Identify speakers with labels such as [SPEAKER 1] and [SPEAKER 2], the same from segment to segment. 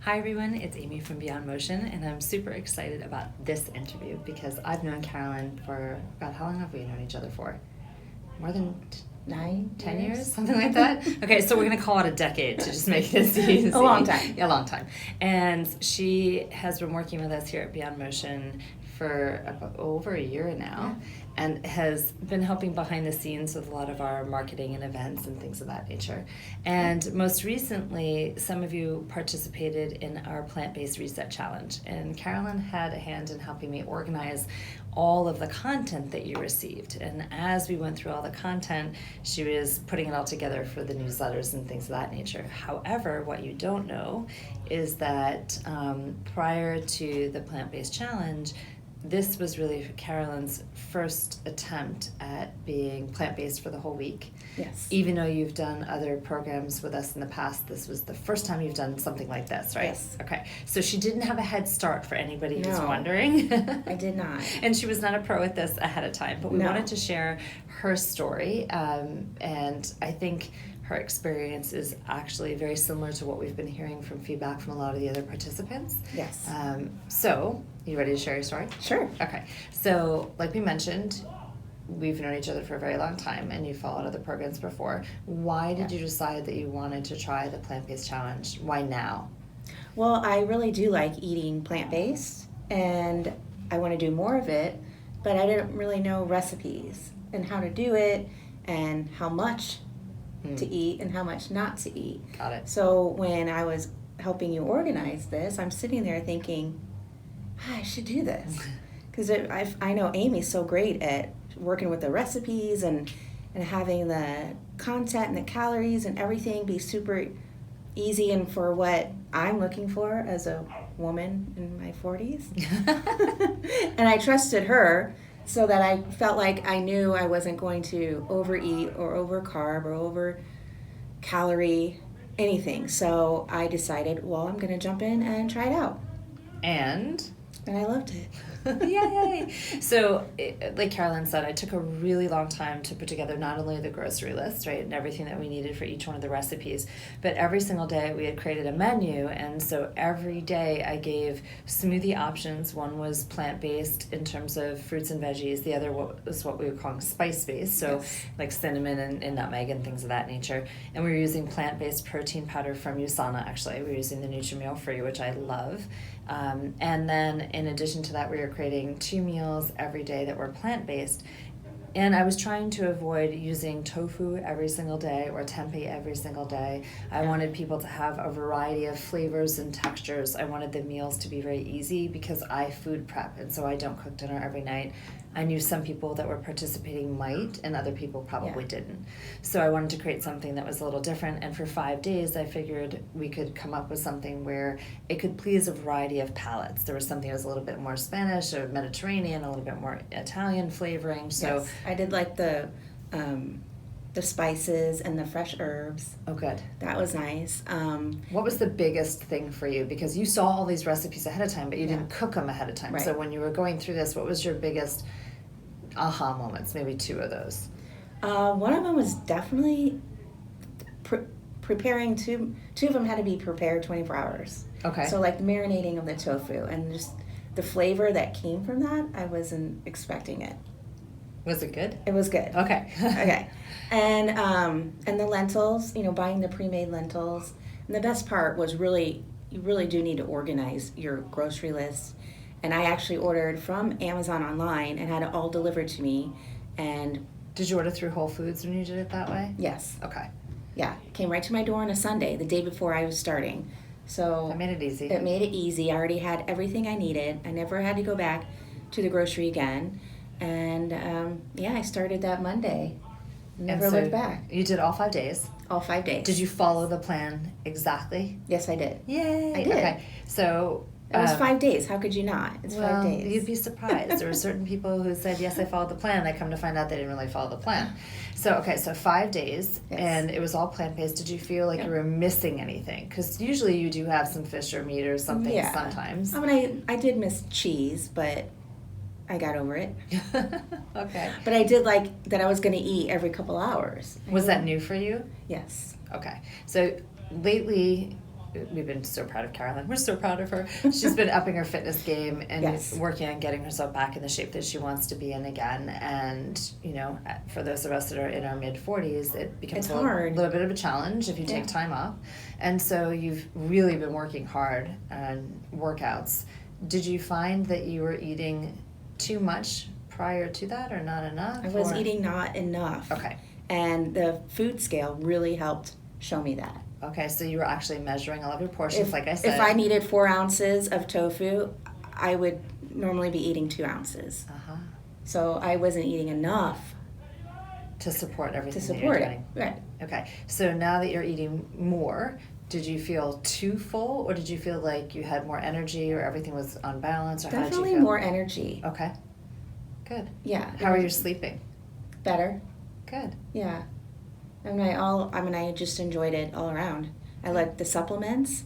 [SPEAKER 1] Hi everyone, it's Amy from Beyond Motion, and I'm super excited about this interview because I've known Carolyn for, God, how long have we known each other for? More than 10 years? Something like that? Okay, so we're going to call it a decade to just make this easy.
[SPEAKER 2] A long time.
[SPEAKER 1] Yeah, a long time. And she has been working with us here at Beyond Motion for over a year now, and has been helping behind the scenes with a lot of our marketing and events and things of that nature. And most recently, some of you participated in our plant-based reset challenge, and Carolyn had a hand in helping me organize all of the content that you received. And as we went through all the content, she was putting it all together for the newsletters and things of that nature. However, what you don't know is that prior to the plant-based challenge, this was really Carolyn's first attempt at being plant-based for the whole week.
[SPEAKER 2] Yes.
[SPEAKER 1] Even though you've done other programs with us in the past, this was the first time you've done something like this, right?
[SPEAKER 2] Yes.
[SPEAKER 1] Okay. So she didn't have a head start for anybody who's wondering.
[SPEAKER 2] I did not.
[SPEAKER 1] And she was not a pro at this ahead of time, but we
[SPEAKER 2] No.
[SPEAKER 1] wanted to share her story. And I think her experience is actually very similar to what we've been hearing from feedback from a lot of the other participants.
[SPEAKER 2] Yes.
[SPEAKER 1] So, you ready to share your story?
[SPEAKER 2] Sure.
[SPEAKER 1] Okay. So, like we mentioned, we've known each other for a very long time, and you followed other programs before. Why did you decide that you wanted to try the plant-based challenge? Why now?
[SPEAKER 2] Well, I really do like eating plant-based, and I want to do more of it, but I didn't really know recipes and how to do it and how much to eat and how much not to eat.
[SPEAKER 1] Got it.
[SPEAKER 2] So when I was helping you organize this, I'm sitting there thinking, I should do this. Because I know Amy's so great at working with the recipes and having the content and the calories and everything be super easy and for what I'm looking for as a woman in my 40s. And I trusted her so that I felt like I knew I wasn't going to overeat or over-carb or over-calorie anything. So I decided, well, I'm going to jump in and try it out.
[SPEAKER 1] And
[SPEAKER 2] I loved it.
[SPEAKER 1] Yay! So, like Carolyn said, I took a really long time to put together not only the grocery list, right, and everything that we needed for each one of the recipes, but every single day we had created a menu, and so every day I gave smoothie options. One was plant-based in terms of fruits and veggies. The other was what we were calling spice-based, so like cinnamon and nutmeg and things of that nature. And we were using plant-based protein powder from USANA, actually. We were using the Nutrimeal Free, which I love. And then in addition to that, we were creating 2 meals every day that were plant-based. And I was trying to avoid using tofu every single day or tempeh every single day. I wanted people to have a variety of flavors and textures. I wanted the meals to be very easy because I food prep, and so I don't cook dinner every night. I knew some people that were participating might, and other people probably didn't. So I wanted to create something that was a little different, and for 5 days I figured we could come up with something where it could please a variety of palates. There was something that was a little bit more Spanish or Mediterranean, a little bit more Italian flavoring. So
[SPEAKER 2] I did like the spices and the fresh herbs.
[SPEAKER 1] Oh, good.
[SPEAKER 2] That was nice.
[SPEAKER 1] What was the biggest thing for you? Because you saw all these recipes ahead of time, but you didn't cook them ahead of time.
[SPEAKER 2] Right.
[SPEAKER 1] So when you were going through this, what was your biggest aha moments? Maybe 2 of those.
[SPEAKER 2] One of them was definitely preparing. Two of them had to be prepared 24 hours.
[SPEAKER 1] Okay.
[SPEAKER 2] So like marinating of the tofu and just the flavor that came from that, I wasn't expecting it.
[SPEAKER 1] Was it good?
[SPEAKER 2] It was good.
[SPEAKER 1] Okay.
[SPEAKER 2] Okay. And the lentils, buying the pre-made lentils. And the best part was you really do need to organize your grocery list. And I actually ordered from Amazon online and had it all delivered to me. And
[SPEAKER 1] did you order through Whole Foods when you did it that way?
[SPEAKER 2] yes.
[SPEAKER 1] Okay.
[SPEAKER 2] Yeah. It came right to my door on a Sunday, the day before I was starting. So
[SPEAKER 1] That made it easy.
[SPEAKER 2] It made it easy. I already had everything I needed. I never had to go back to the grocery again. And I started that Monday. Never looked back.
[SPEAKER 1] You did all 5 days.
[SPEAKER 2] All 5 days.
[SPEAKER 1] Did you follow the plan exactly?
[SPEAKER 2] Yes, I did.
[SPEAKER 1] Yay!
[SPEAKER 2] I did.
[SPEAKER 1] Okay. So
[SPEAKER 2] It was 5 days. How could you not? It's 5 days.
[SPEAKER 1] You'd be surprised. There were certain people who said, yes, I followed the plan. I come to find out they didn't really follow the plan. So 5 days, and it was all plant-based. Did you feel like you were missing anything? Because usually you do have some fish or meat or something sometimes.
[SPEAKER 2] I mean, I did miss cheese, but I got over it.
[SPEAKER 1] Okay.
[SPEAKER 2] But I did like that I was going to eat every couple hours.
[SPEAKER 1] Was that new for you?
[SPEAKER 2] Yes.
[SPEAKER 1] Okay. So lately, we've been so proud of Carolyn. We're so proud of her. She's been upping her fitness game and
[SPEAKER 2] Yes.
[SPEAKER 1] working on getting herself back in the shape that she wants to be in again. And, you know, for those of us that are in our mid-40s, it becomes
[SPEAKER 2] It's
[SPEAKER 1] a little,
[SPEAKER 2] hard.
[SPEAKER 1] little bit of a challenge if you take time off. And so you've really been working hard on workouts. Did you find that you were eating too much prior to that or not enough?
[SPEAKER 2] I was eating not enough.
[SPEAKER 1] Okay.
[SPEAKER 2] And the food scale really helped show me that.
[SPEAKER 1] Okay, so you were actually measuring all of your portions, like I said.
[SPEAKER 2] If I needed 4 ounces of tofu, I would normally be eating 2 ounces.
[SPEAKER 1] Uh-huh.
[SPEAKER 2] So I wasn't eating enough
[SPEAKER 1] To support everything
[SPEAKER 2] to
[SPEAKER 1] that
[SPEAKER 2] support
[SPEAKER 1] you're
[SPEAKER 2] it.
[SPEAKER 1] doing.
[SPEAKER 2] Right.
[SPEAKER 1] Okay, so now that you're eating more, did you feel too full, or did you feel like you had more energy, or everything was on balance, or how did you
[SPEAKER 2] Definitely
[SPEAKER 1] feel?
[SPEAKER 2] more energy.
[SPEAKER 1] Okay, good.
[SPEAKER 2] Yeah.
[SPEAKER 1] How are you sleeping?
[SPEAKER 2] Better.
[SPEAKER 1] Good.
[SPEAKER 2] Yeah. I just enjoyed it all around. I liked the supplements.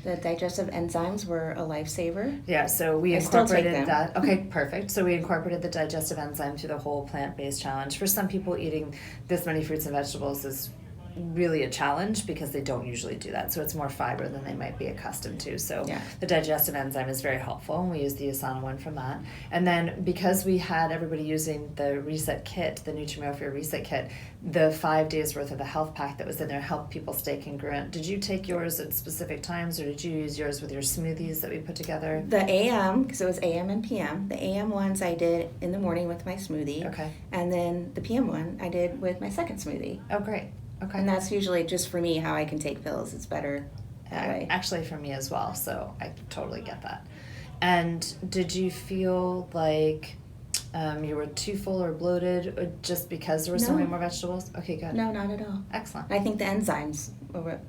[SPEAKER 2] The digestive enzymes were a lifesaver.
[SPEAKER 1] Yeah, so we
[SPEAKER 2] I still take
[SPEAKER 1] incorporated
[SPEAKER 2] them.
[SPEAKER 1] that. Okay, perfect. So we incorporated the digestive enzyme through the whole plant-based challenge. For some people, eating this many fruits and vegetables is really a challenge because they don't usually do that. So it's more fiber than they might be accustomed to. So
[SPEAKER 2] Yeah.
[SPEAKER 1] the digestive enzyme is very helpful, and we use the Asana one from that. And then because we had everybody using the reset kit, the Nutri-Mill Reset Kit, the 5 days worth of the health pack that was in there helped people stay congruent. Did you take yours at specific times, or did you use yours with your smoothies that we put together?
[SPEAKER 2] The AM, because it was AM and PM, the AM ones I did in the morning with my smoothie.
[SPEAKER 1] Okay.
[SPEAKER 2] And then the PM one I did with my second smoothie.
[SPEAKER 1] Oh, great. Okay.
[SPEAKER 2] And that's usually just for me how I can take pills. It's better that way.
[SPEAKER 1] Actually, for me as well, so I totally get that. And did you feel like you were too full or bloated, or just because there were so
[SPEAKER 2] No.
[SPEAKER 1] many more vegetables? Okay, good.
[SPEAKER 2] No, not at all.
[SPEAKER 1] Excellent.
[SPEAKER 2] I think the enzymes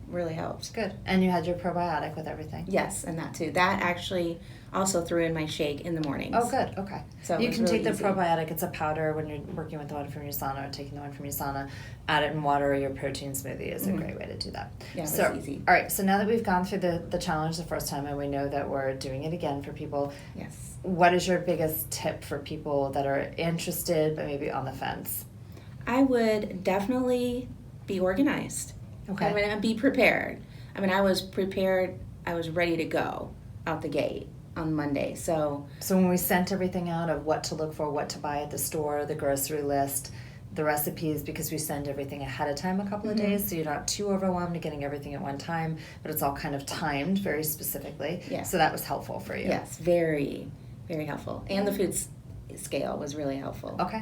[SPEAKER 2] really helped.
[SPEAKER 1] Good. And you had your probiotic with everything?
[SPEAKER 2] Yes, and that too. That actually also threw in my shake in the mornings.
[SPEAKER 1] Oh, good. Okay.
[SPEAKER 2] So it
[SPEAKER 1] you
[SPEAKER 2] was
[SPEAKER 1] can
[SPEAKER 2] really
[SPEAKER 1] take the
[SPEAKER 2] easy.
[SPEAKER 1] probiotic. It's a powder when you're working with the one from USANA or taking the one from USANA. Add it in water, or your protein smoothie is a great way to do that.
[SPEAKER 2] Yeah, it
[SPEAKER 1] So,
[SPEAKER 2] was easy.
[SPEAKER 1] all right. So now that we've gone through the challenge the first time, and we know that we're doing it again for people,
[SPEAKER 2] Yes.
[SPEAKER 1] what is your biggest tip for people that are interested but maybe on the fence?
[SPEAKER 2] I would definitely be organized.
[SPEAKER 1] Okay.
[SPEAKER 2] I mean, be prepared. I mean, I was prepared. I was ready to go out the gate on Monday. So
[SPEAKER 1] when we sent everything out of what to look for, what to buy at the store, the grocery list, the recipes, because we send everything ahead of time a couple of days, so you're not too overwhelmed getting everything at one time, but it's all kind of timed very specifically.
[SPEAKER 2] Yeah.
[SPEAKER 1] So that was helpful for you.
[SPEAKER 2] yes, very, very helpful. And the food scale was really helpful.
[SPEAKER 1] Okay.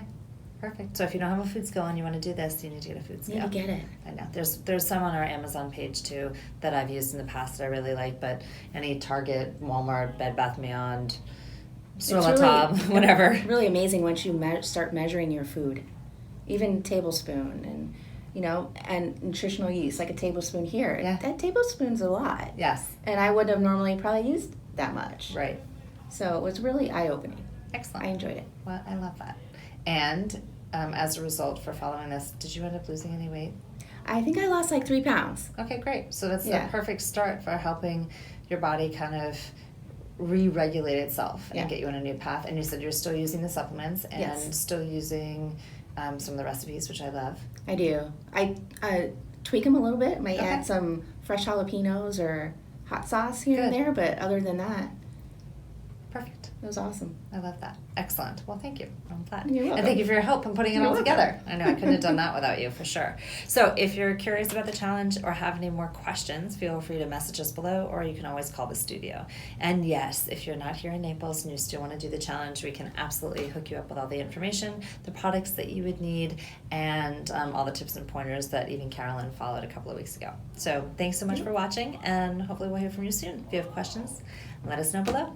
[SPEAKER 1] Perfect. So if you don't have a food scale and you want to do this, you need to get a food scale.
[SPEAKER 2] Need to get it.
[SPEAKER 1] I know. There's some on our Amazon page too that I've used in the past that I really like, but any Target, Walmart, Bed Bath & Beyond, Sur La
[SPEAKER 2] It's
[SPEAKER 1] Table, whatever.
[SPEAKER 2] Really amazing once you start measuring your food, even tablespoon and nutritional use, like a tablespoon here.
[SPEAKER 1] Yeah.
[SPEAKER 2] That tablespoon's a lot.
[SPEAKER 1] Yes.
[SPEAKER 2] And I wouldn't have normally probably used that much.
[SPEAKER 1] Right.
[SPEAKER 2] So it was really eye-opening.
[SPEAKER 1] Excellent.
[SPEAKER 2] I enjoyed it.
[SPEAKER 1] Well, I love that. And as a result for following this, did you end up losing any weight?
[SPEAKER 2] I think I lost like 3 pounds.
[SPEAKER 1] Okay, great. So that's
[SPEAKER 2] Yeah.
[SPEAKER 1] a perfect start for helping your body kind of re-regulate itself and
[SPEAKER 2] Yeah.
[SPEAKER 1] get you on a new path. And you said you're still using the supplements and
[SPEAKER 2] Yes.
[SPEAKER 1] still using some of the recipes, which I love.
[SPEAKER 2] I do. I tweak them a little bit. Might
[SPEAKER 1] Okay.
[SPEAKER 2] add some fresh jalapenos or hot sauce here and
[SPEAKER 1] Good.
[SPEAKER 2] there, but other than that,
[SPEAKER 1] Perfect.
[SPEAKER 2] it was awesome.
[SPEAKER 1] I love that. Excellent. Well, thank you. I'm glad.
[SPEAKER 2] You're
[SPEAKER 1] And
[SPEAKER 2] welcome.
[SPEAKER 1] thank you for your help in putting it
[SPEAKER 2] You're
[SPEAKER 1] all
[SPEAKER 2] welcome.
[SPEAKER 1] together. I know I couldn't have done that without you, for sure. So if you're curious about the challenge or have any more questions, feel free to message us below, or you can always call the studio. And yes, if you're not here in Naples and you still want to do the challenge, we can absolutely hook you up with all the information, the products that you would need, and all the tips and pointers that even Carolyn followed a couple of weeks ago. So thanks so much for watching, and hopefully we'll hear from you soon. If you have questions, let us know below.